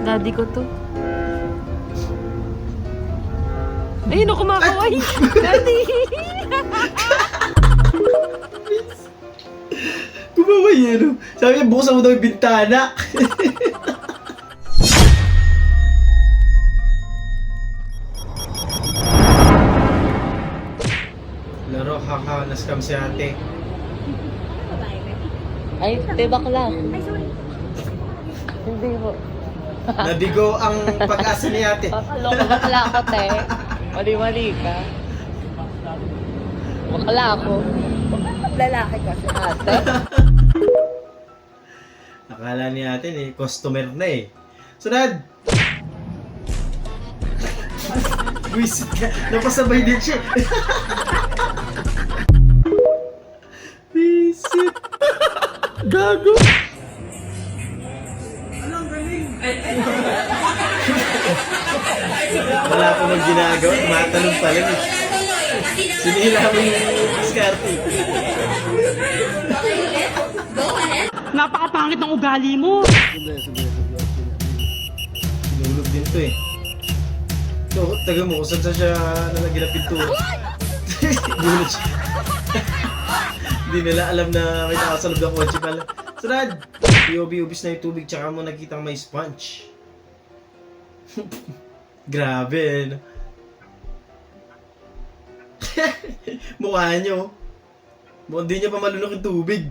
Daddy ko to. Ayun o, kumakaway. Daddy! Kumaway yan, oh. Sabi niya, buksan mo daw yung bintana. Laro, nakaka-nascam si ate. Ay, tibak lang. Hindi po. Nabigo ang pag-asa ni ate. Loko, bakla ako, te. Mali-mali ka. Bakla ako. Lalaki ka si ate. Akala ni ate, customer na eh. Sunod! Buisit ka. Napasabay din siya. Buisit. Gago. Wala ko mang ginagawa. Matanong pa lang eh. Sinira mo yung diskarte. Napakapangit ng ugali mo. Sinulog din to eh. So, taga mo kung saan siya nalagyan ng pintura. Gulat siya. Hindi nila alam na may nakasalog ng kotse pala. Sunod! POV, ubis na yung tubig tsaka mo nakitang may sponge. Grabe, no? Mukha nyo. Mukhang di niya pa malunok yung tubig.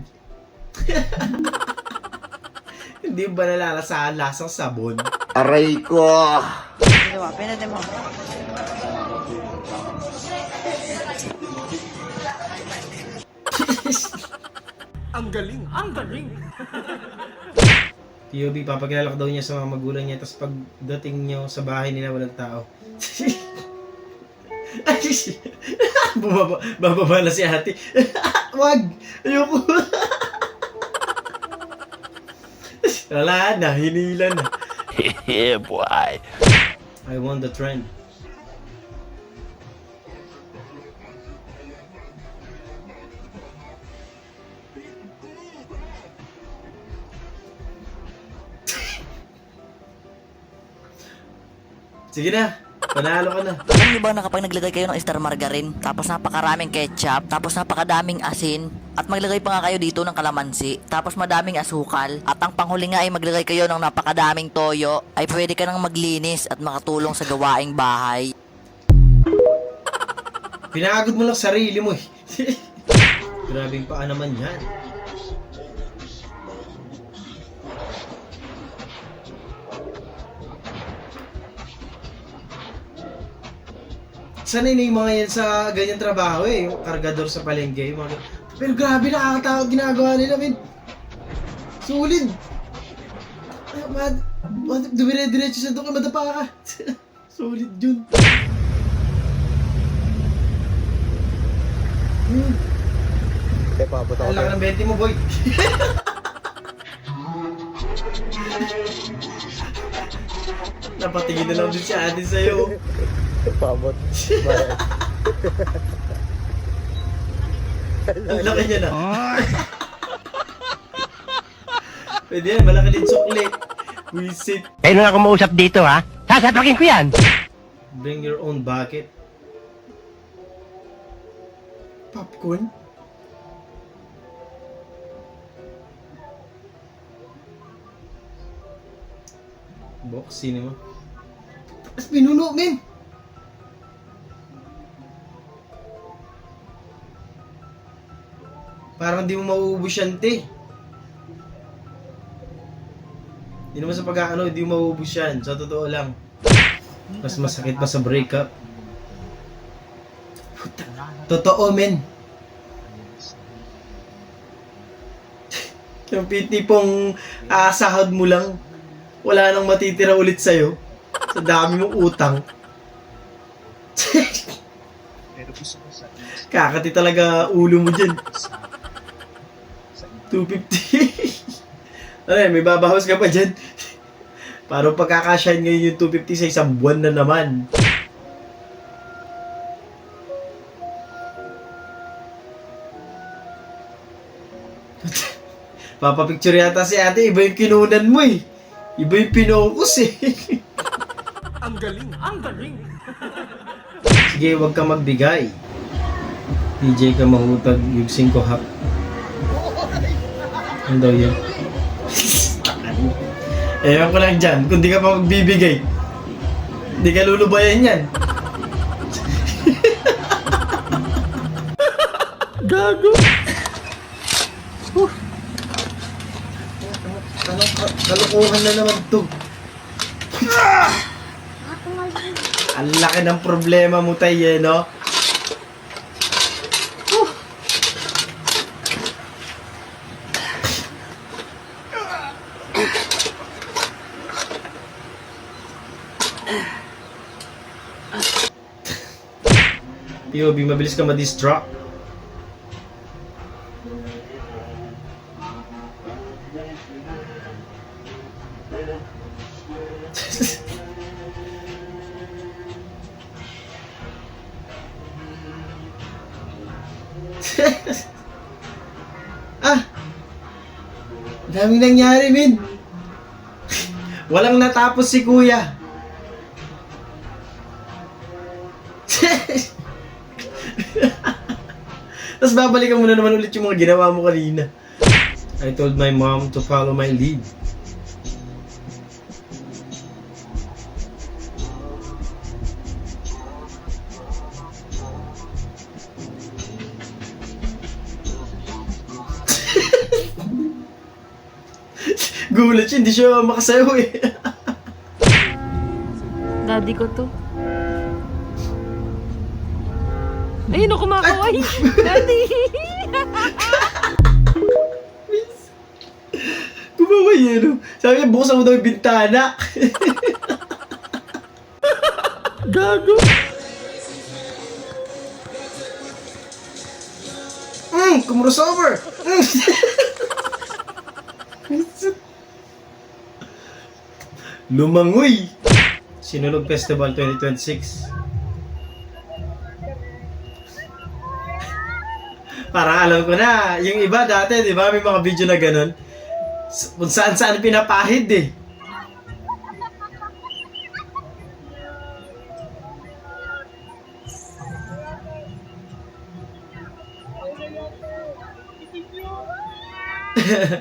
Hindi ba nalalasahan lasang sabon? Aray ko! Pinade mo. Ang galing! Ang galing! POV, papakilala ko daw niya sa mga magulang niya, tapos pagdating niyo sa bahay nila, walang tao. Bababa na si ate. Wag! Ayoko. Wala na, hinila na. Yeah, boy! I want the trend. Sige na, panalo ka na. Alam niyo ba na kapag naglagay kayo ng star margarine, tapos napakaraming ketchup, tapos napakadaming asin, at maglagay pa nga kayo dito ng kalamansi, tapos madaming asukal, at ang panghuli nga ay maglagay kayo ng napakadaming toyo, ay pwede ka nang maglinis at makatulong sa gawaing bahay. Pinagod mo lang sarili mo eh. Grabing paa naman yan. Sanay na yung mga yan sa ganyan trabaho eh, yung kargador sa palengke, yung mga... Pero grabe, nakakatakot ginagawa nila, men. Sulit. Ay, dumire-diretso sa doon, madapa ka. Sulit yun. Eh, paabot ako. Ang laki ng 20 mo, boy. Napatingin na lang din si ate sa'yo. Paabot. Ang laki niya na. Pwede yan, malaki din sukli. Wisit. Kayo na ako mausap dito, ha? Sasapakin ko yan! Bring your own bucket. Popcorn? Box cinema. Tapos pinuno, men! Parang di mo mauubos yan, te. Hindi naman sa pag-aano, di mo mauubos yan. Sa totoo lang. Mas masakit pa sa breakup. Totoo, men. Yung tipong sahod mo lang, wala nang matitira ulit sa'yo. Sa dami mong utang. Kakati talaga ulo mo dyan. 250. Ano yan, may babawas ka pa dyan. Parang pagkakashine ngayon yung 250 sa isang buwan na naman. Papapicture yata si ate, iba yung kinunan mo eh. Iba yung pinokus eh. Ang galing! Ang galing! Sige, huwag ka magbigay. DJ ka mahutag, yugsing ko hap. Ano daw yun? Ewan ko lang dyan, kung di ka pa magbibigay, di ka lulubayan yan. Gago! Kalukuhan na naman to. Ang laki ng problema mo tayo, no? POV, mabilis ka ma-distract. Ah! Daming nangyari, Min. Walang natapos si Kuya. Tapos babalikan mo na naman ulit yung mga ginawa mo kanina. I told my mom to follow my lead. Gulat siya, hindi siya makasayaw eh. Daddy ko to. Ayun, ako kumakaway. Daddy! Kumaway yan, no? Sabi niya, buksan mo daw yung bintana. Gago! Crossover! Lumangoy! Sinulog Festival 2026. Parang alam ko na, yung iba dati, di ba, may mga video na ganun. Kung saan-saan pinapahid eh.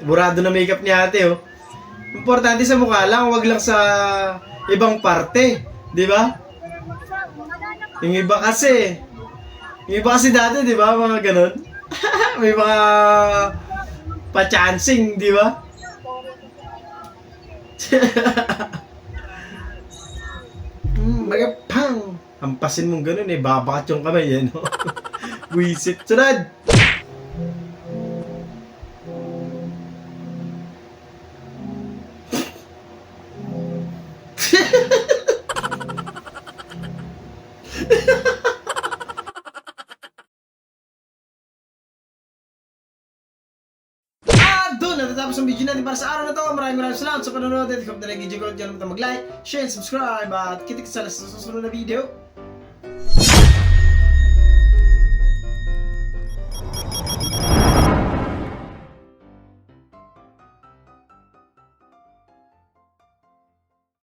Burado na makeup ni ate, oh. Importante sa mukha lang, wag lang sa ibang parte, di ba? Yung iba kasi dati, di ba, mga ganun. May mga pa-chancing, di ba? Magapang! Hampasin mong ganun eh, babakat yung kamay eh, no? Buisit. Sunod! Doon natatapos ang video natin para sa araw na to. Maraming salamat sa panonood at kung na nag-enjoy ko, diyan naman mag-like, share, subscribe at kita sa susunod na video.